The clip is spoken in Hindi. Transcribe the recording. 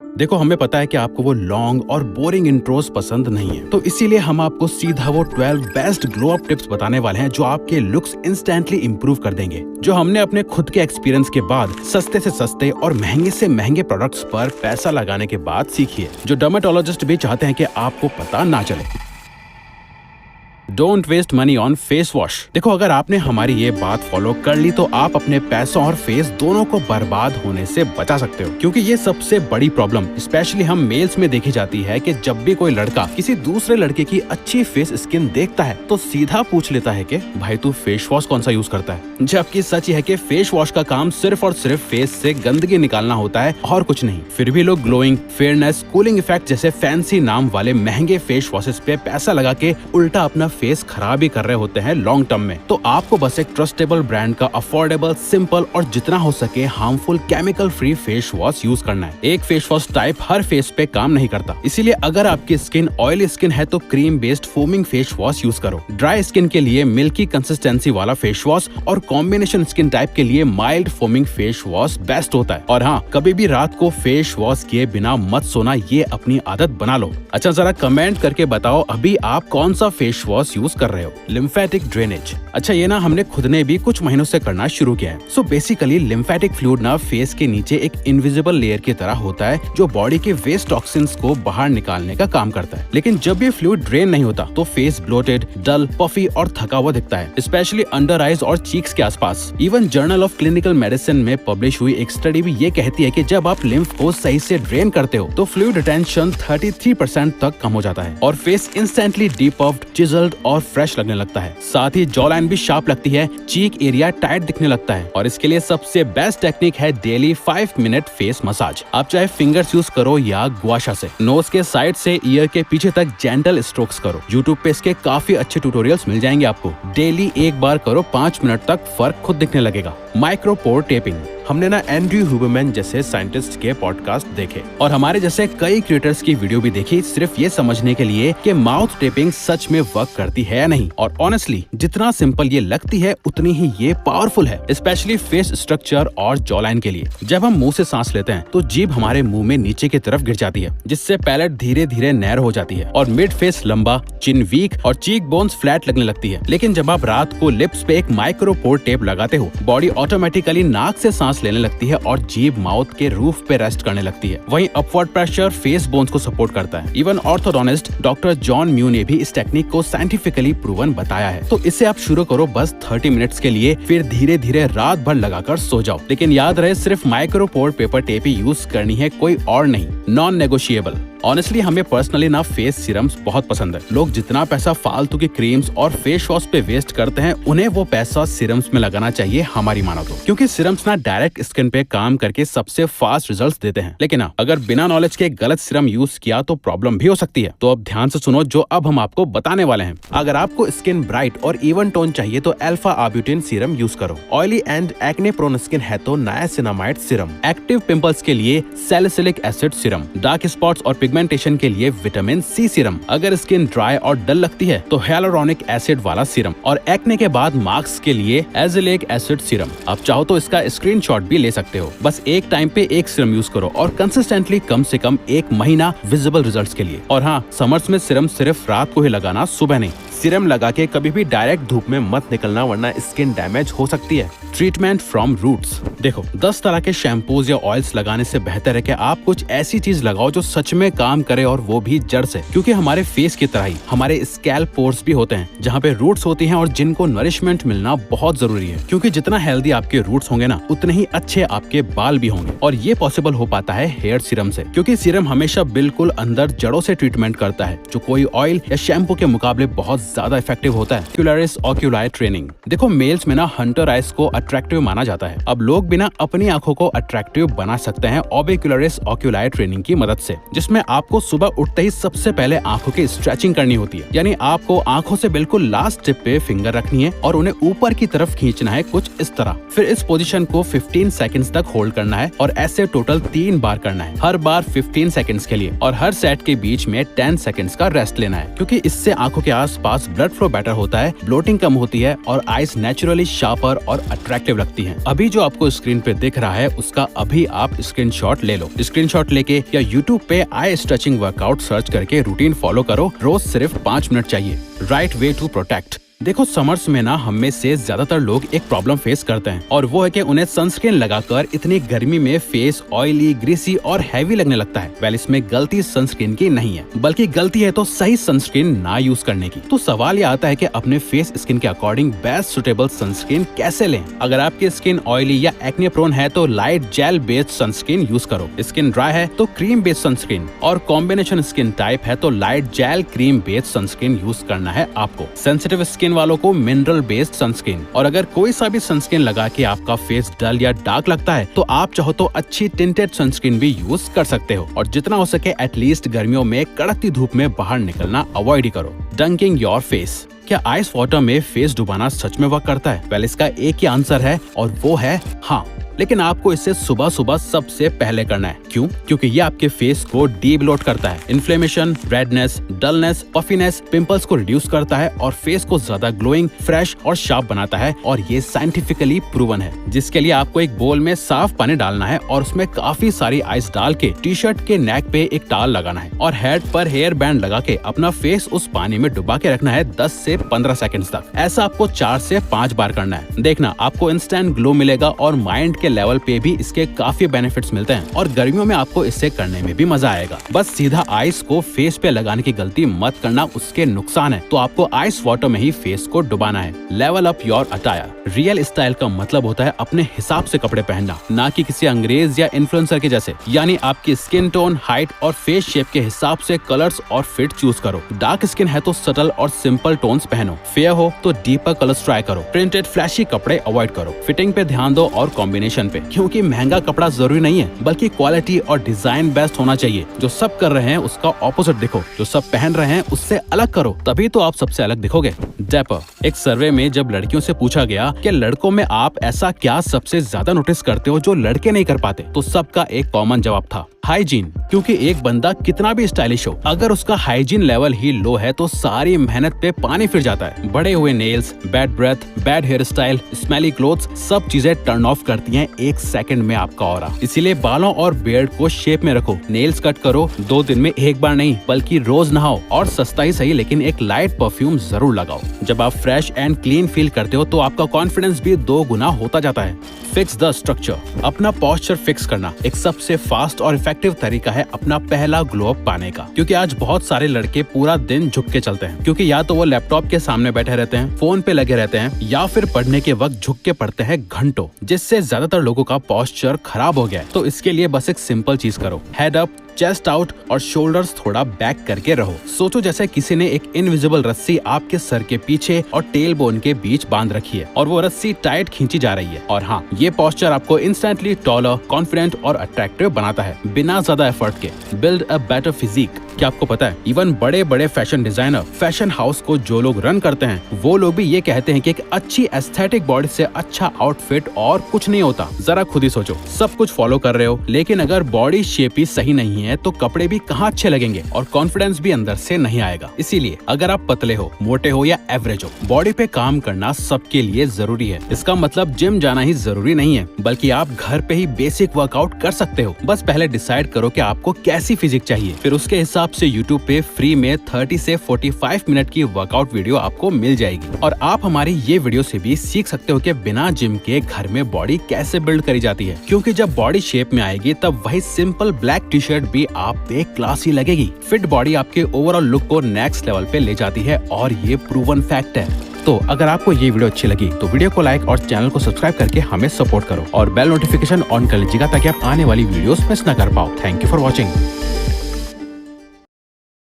देखो, हमें पता है कि आपको वो लॉन्ग और बोरिंग इंट्रोस पसंद नहीं है, तो इसीलिए हम आपको सीधा वो 12 बेस्ट ग्लो अप टिप्स बताने वाले हैं जो आपके लुक्स इंस्टेंटली इंप्रूव कर देंगे, जो हमने अपने खुद के एक्सपीरियंस के बाद सस्ते से सस्ते और महंगे से महंगे प्रोडक्ट्स पर पैसा लगाने के बाद सीखी है, जो डर्मेटोलॉजिस्ट भी चाहते हैं कि आपको पता ना चले। Don't waste money on face wash. देखो, अगर आपने हमारी ये बात फॉलो कर ली तो आप अपने पैसों और फेस दोनों को बर्बाद होने से बचा सकते हो, क्योंकि ये सबसे बड़ी प्रॉब्लम स्पेशली हम मेल्स में देखी जाती है कि जब भी कोई लड़का किसी दूसरे लड़के की अच्छी फेस स्किन देखता है तो सीधा पूछ लेता है कि भाई तू फेस वॉश कौन सा यूज करता है, जबकि सच है कि फेस वॉश का काम सिर्फ और सिर्फ फेस से गंदगी निकालना होता है और कुछ नहीं। फिर भी लोग ग्लोइंग, फेयरनेस, कूलिंग इफेक्ट जैसे फैंसी नाम वाले महंगे फेस वॉशेस पे पैसा लगा के उल्टा अपना फेस खराब ही कर रहे होते हैं लॉन्ग टर्म में। तो आपको बस एक ट्रस्टेबल ब्रांड का अफोर्डेबल, सिंपल और जितना हो सके harmful chemical free face wash use करना है। एक फेस वॉश टाइप हर फेस पे काम नहीं करता, इसीलिए अगर आपकी स्किन ऑयली स्किन है तो cream based foaming face wash use करो। ड्राई स्किन के लिए मिल्की कंसिस्टेंसी वाला फेस वॉश और कॉम्बिनेशन स्किन टाइप के लिए mild foaming face wash best होता है। और हाँ, कभी भी रात को फेस वॉश किए बिना मत सोना, ये अपनी आदत बना लो। अच्छा, जरा कमेंट करके बताओ अभी आप कौन सा फेस वॉश यूज कर रहे हो। Lymphatic drainage. अच्छा, ये ना हमने खुद ने भी कुछ महीनों से करना शुरू किया है। सो बेसिकली लिम्फेटिक फ्लूइड ना फेस के नीचे एक इनविजिबल लेयर की तरह होता है जो बॉडी के वेस्ट टॉक्सिन्स को बाहर निकालने का काम करता है। लेकिन जब ये फ्लूइड ड्रेन नहीं होता तो फेस ब्लोटेड, डल, पफी और थका हुआ दिखता है, स्पेशली अंडर आईज और चीक्स के आसपास। Even journal of clinical medicine में पब्लिश हुई एक स्टडी भी ये कहती है कि जब आप लिम्फ को सही से ड्रेन करते हो तो फ्लूइड रिटेंशन 33% तक कम हो जाता है और फेस इंस्टेंटली डीपफ्ड, चिजल्ड और फ्रेश लगने लगता है। साथ ही जॉ लाइन भी शार्प लगती है, चीक एरिया टाइट दिखने लगता है। और इसके लिए सबसे बेस्ट टेक्निक है डेली 5 मिनट फेस मसाज। आप चाहे फिंगर्स यूज करो या गुआशा से। नोज के साइड से ईयर के पीछे तक जेंटल स्ट्रोक्स करो। यूट्यूब पे इसके काफी अच्छे ट्यूटोरियल्स मिल जाएंगे आपको। डेली एक बार करो, 5 मिनट तक फर्क खुद दिखने लगेगा। Micropore taping. हमने ना एंड्रयू हुबरमैन जैसे साइंटिस्ट के पॉडकास्ट देखे और हमारे जैसे कई क्रिएटर्स की वीडियो भी देखी, सिर्फ ये समझने के लिए कि माउथ टेपिंग सच में वर्क करती है या नहीं। और ऑनेस्टली जितना सिंपल ये लगती है उतनी ही ये पावरफुल है, स्पेशली फेस स्ट्रक्चर और जॉ लाइन के लिए। जब हम मुंह से सांस लेते हैं तो जीभ हमारे मुंह में नीचे की तरफ गिर जाती है, जिससे पैलेट धीरे धीरे नैरो हो जाती है और मिड फेस लंबा, चिन वीक और चीक बोन्स फ्लैट लगने लगती है। लेकिन जब आप रात को लिप्स पे एक माइक्रोपोर टेप लगाते हो, बॉडी ऑटोमेटिकली नाक से सांस लेने लगती है और जीभ माउथ के रूफ पे रेस्ट करने लगती है। वहीं अपवर्ड प्रेशर फेस बोन्स को सपोर्ट करता है। इवन ऑर्थोडोनिस्ट डॉक्टर जॉन म्यू ने भी इस टेक्निक को साइंटिफिकली प्रूवन बताया है। तो इसे आप शुरू करो बस 30 मिनट्स के लिए, फिर धीरे धीरे रात भर लगाकर सो जाओ। लेकिन याद रहे, सिर्फ माइक्रोपोर पेपर टेप ही यूज करनी है, कोई और नहीं। Non negotiable. ऑनेस्टली हमें पर्सनली ना फेस सीरम्स बहुत पसंद है। लोग जितना पैसा फालतू की क्रीम्स और फेस वॉश पे वेस्ट करते हैं, उन्हें वो पैसा सीरम्स में लगाना चाहिए हमारी मानो तो, क्योंकि सीरम्स ना डायरेक्ट स्किन पे काम करके सबसे फास्ट रिजल्ट्स देते हैं। लेकिन अगर बिना नॉलेज के गलत सीरम यूज किया तो प्रॉब्लम भी हो सकती है। तो अब ध्यान से सुनो जो अब हम आपको बताने वाले हैं। अगर आपको स्किन ब्राइट और इवन टोन चाहिए तो अल्फा आर्ब्यूटिन सीरम यूज करो। Oily and acne prone skin है तो नायासिनामाइड सीरम। एक्टिव पिंपल्स के लिए salicylic acid serum. Dark spots और पिगमेंटेशन के लिए विटामिन सी सीरम। अगर स्किन ड्राई और डल लगती है तो hyaluronic एसिड वाला सीरम। और एक्ने के बाद मार्क्स के लिए एजिलिक एसिड सीरम। आप चाहो तो इसका स्क्रीनशॉट भी ले सकते हो। बस एक टाइम पे एक सीरम यूज करो और कंसिस्टेंटली कम से कम 1 महीना विजिबल रिजल्ट्स के लिए। और हाँ, समर्स में सीरम सिर्फ रात को ही लगाना, सुबह नहीं। सीरम लगा के कभी भी डायरेक्ट धूप में मत निकलना, वरना स्किन डैमेज हो सकती है। Treatment from roots. देखो, 10 तरह के शैम्पूज या ऑयल्स लगाने से बेहतर है कि आप कुछ ऐसी चीज लगाओ जो सच में काम करे, और वो भी जड़ से। क्योंकि हमारे फेस की तरह ही हमारे स्कैल्प पोर्स भी होते हैं जहाँ पे रूट्स होती हैं और जिनको नरिशमेंट मिलना बहुत जरूरी है। क्योंकि जितना हेल्दी आपके रूट्स होंगे ना, उतने ही अच्छे आपके बाल भी होंगे। और ये पॉसिबल हो पाता है हेयर सीरम से, क्योंकि सीरम हमेशा बिल्कुल अंदर जड़ों से ट्रीटमेंट करता है, जो कोई ऑयल या शैम्पू के मुकाबले बहुत ज्यादा इफेक्टिव होता है। ओक्यूलरिस ओक्यूलाई ट्रेनिंग। देखो, मेल्स में ना हंटर आइज को अट्रैक्टिव माना जाता है। अब लोग बिना अपनी आंखों को अट्रैक्टिव बना सकते हैं ओबिकुलरिस ओक्यूलाई ट्रेनिंग की मदद से, जिसमें आपको सुबह उठते ही सबसे पहले आंखों की स्ट्रेचिंग करनी होती है। यानी आपको आंखों से बिल्कुल लास्ट टिप पे फिंगर रखनी है और उन्हें ऊपर की तरफ खींचना है, कुछ इस तरह। फिर इस पोजीशन को 15 सेकंड्स तक होल्ड करना है और ऐसे टोटल 3 बार करना है, हर बार 15 सेकंड्स के लिए। और हर सेट के बीच में 10 सेकंड्स का रेस्ट लेना है, क्योंकि इससे आंखों के आसपास पास ब्लड फ्लो बेटर होता है, ब्लोटिंग कम होती है और आईज नेचुरली शार्पर और अट्रैक्टिव लगती हैं। अभी जो आपको स्क्रीन पे दिख रहा है उसका अभी आप स्क्रीनशॉट ले लो। स्क्रीनशॉट लेके या यूट्यूब पे आई स्ट्रेचिंग वर्कआउट सर्च करके रूटीन फॉलो करो। रोज सिर्फ 5 मिनट चाहिए। Right way to protect. देखो समर्स में ना हम में से ज्यादातर लोग एक प्रॉब्लम फेस करते हैं और वो है कि उन्हें सनस्क्रीन लगाकर इतनी गर्मी में फेस ऑयली, ग्रीसी और हैवी लगने लगता है। वेल इसमें गलती सनस्क्रीन की नहीं है, बल्कि गलती है तो सही सनस्क्रीन ना यूज करने की। तो सवाल ये आता है कि अपने फेस स्किन के अकॉर्डिंग बेस्ट सुटेबल सनस्क्रीन कैसे लें। अगर आपकी स्किन ऑयली या एक्ने प्रोन है तो light gel based sunscreen use करो। स्किन ड्राई है तो क्रीम बेस्ड सनस्क्रीन और कॉम्बिनेशन स्किन टाइप है तो light gel cream based sunscreen use करना है आपको। सेंसिटिव स्किन वालों को मिनरल बेस्ड सनस्क्रीन। और अगर कोई सा भी सनस्क्रीन लगा के आपका फेस डल या डार्क लगता है तो आप चाहो तो अच्छी टिंटेड सनस्क्रीन भी यूज कर सकते हो। और जितना हो सके एटलीस्ट गर्मियों में कड़कती धूप में बाहर निकलना अवॉइड ही करो। Dunking your face. क्या आइस वाटर में फेस डुबाना सच में वर्क करता है? वेल इसका एक ही आंसर है और वो है हाँ, लेकिन आपको इसे सुबह सुबह सबसे पहले करना है। क्यों? क्योंकि ये आपके फेस को डीब्लोट करता है। Inflammation, redness, dullness, puffiness, pimples को रिड्यूस करता है और फेस को ज्यादा ग्लोइंग, फ्रेश और शार्प बनाता है। और ये साइंटिफिकली प्रूवन है, जिसके लिए आपको एक बोल में साफ पानी डालना है और उसमें काफी सारी आइस डाल के टी शर्ट के नेक पे एक टाल लगाना है और हेड पर हेयर बैंड लगा के अपना फेस उस पानी में डुबा के रखना है 10 से 15 सेकंड्स तक। ऐसा आपको 4 से 5 बार करना है। देखना आपको इंस्टेंट ग्लो मिलेगा और माइंड के लेवल पे भी इसके काफी बेनिफिट्स मिलते हैं और गर्मियों में आपको इससे करने में भी मजा आएगा। बस सीधा आइस को फेस पे लगाने की गलती मत करना, उसके नुकसान है। तो आपको आइस वाटर में ही फेस को डुबाना है। Level up your attire. Real style का मतलब होता है अपने हिसाब से कपड़े पहनना, ना कि किसी अंग्रेज या इन्फ्लुएंसर के जैसे। यानी आपकी स्किन टोन, हाइट और फेस शेप के हिसाब से कलर्स और फिट चूज करो। डार्क स्किन है तो सटल और सिंपल टोन्स पहनो। फेयर हो तो डीपर कलर्स ट्राई करो। प्रिंटेड फ्लैशी कपड़े अवॉइड करो। फिटिंग पे ध्यान दो और कॉम्बिनेशन पे, क्योंकि महंगा कपड़ा जरूरी नहीं है, बल्कि क्वालिटी और डिजाइन बेस्ट होना चाहिए। जो सब कर रहे हैं उसका ऑपोजिट दिखो, जो सब पहन रहे हैं उससे अलग करो, तभी तो आप सबसे अलग दिखोगे। डेपर। एक सर्वे में जब लड़कियों से पूछा गया कि लड़कों में आप ऐसा क्या सबसे ज्यादा नोटिस करते हो जो लड़के नहीं कर पाते, तो सबका एक कॉमन जवाब था हाइजीन। क्योंकि एक बंदा कितना भी स्टाइलिश हो, अगर उसका हाइजीन लेवल ही लो है तो सारी मेहनत पे पानी फिर जाता है। बड़े हुए nails, bad breath, bad hair style, smelly clothes, सब चीजें टर्न ऑफ करती हैं 1 सेकंड में आपका ऑरा। इसीलिए बालों और बियर्ड को शेप में रखो। नेल्स कट करो 2 दिन में 1 बार नहीं, बल्कि रोज नहाओ और सस्ता ही सही लेकिन एक लाइट परफ्यूम जरूर लगाओ। जब आप फ्रेश एंड क्लीन फील करते हो तो आपका कॉन्फिडेंस भी 2 गुना होता जाता है। Fix the structure. अपना पोस्चर फिक्स करना एक सबसे फास्ट और इफेक्टिव तरीका है अपना पहला ग्लो अप पाने का। क्योंकि आज बहुत सारे लड़के पूरा दिन झुक के चलते हैं, क्योंकि या तो वो लैपटॉप के सामने बैठे रहते हैं, फोन पे लगे रहते हैं, या फिर पढ़ने के वक्त झुक के पढ़ते हैं घंटों, जिससे ज्यादातर लोगों का पोस्चर खराब हो गया है। तो इसके लिए बस एक सिंपल चीज करो। हेड अप, चेस्ट आउट और शोल्डर्स थोड़ा बैक करके रहो। सोचो जैसे किसी ने एक इनविजिबल रस्सी आपके सर के पीछे और टेल बोन के बीच बांध रखी है और वो रस्सी टाइट खींची जा रही है। और हाँ, ये पोस्चर आपको इंस्टेंटली टॉलर, कॉन्फिडेंट और अट्रैक्टिव बनाता है बिना ज्यादा एफर्ट के। Build a better physique. क्या आपको पता है इवन बड़े बड़े फैशन डिजाइनर, फैशन हाउस को जो लोग रन करते हैं, वो लोग भी ये कहते हैं कि एक अच्छी एस्थेटिक बॉडी से अच्छा आउटफिट और कुछ नहीं होता। जरा खुद ही सोचो, सब कुछ फॉलो कर रहे हो लेकिन अगर बॉडी शेप ही सही नहीं है तो कपड़े भी कहाँ अच्छे लगेंगे और कॉन्फिडेंस भी अंदर से नहीं आएगा। इसीलिए अगर आप पतले हो, मोटे हो या एवरेज हो, बॉडी पे काम करना सबके लिए जरूरी है। इसका मतलब जिम जाना ही जरूरी नहीं है, बल्कि आप घर पे ही बेसिक वर्कआउट कर सकते हो। बस पहले डिसाइड करो कि आपको कैसी फिजिक चाहिए, फिर उसके हिसाब से YouTube पे फ्री में 30 से 45 मिनट की वर्कआउट वीडियो आपको मिल जाएगी। और आप हमारी ये वीडियो से भी सीख सकते हो कि बिना जिम के घर में बॉडी कैसे बिल्ड करी जाती है। क्योंकि जब बॉडी शेप में आएगी तब वही सिंपल ब्लैक टी शर्ट भी आप पे क्लासी लगेगी। फिट बॉडी आपके ओवरऑल लुक को नेक्स्ट लेवल पे ले जाती है और ये प्रूवन फैक्ट है। तो अगर आपको ये वीडियो अच्छी लगी तो वीडियो को लाइक और चैनल को सब्सक्राइब करके हमें सपोर्ट करो और बेल नोटिफिकेशन ऑन कर लीजिएगा ताकि आप आने वाली वीडियोस मिस ना कर पाओ। Thank you for watching.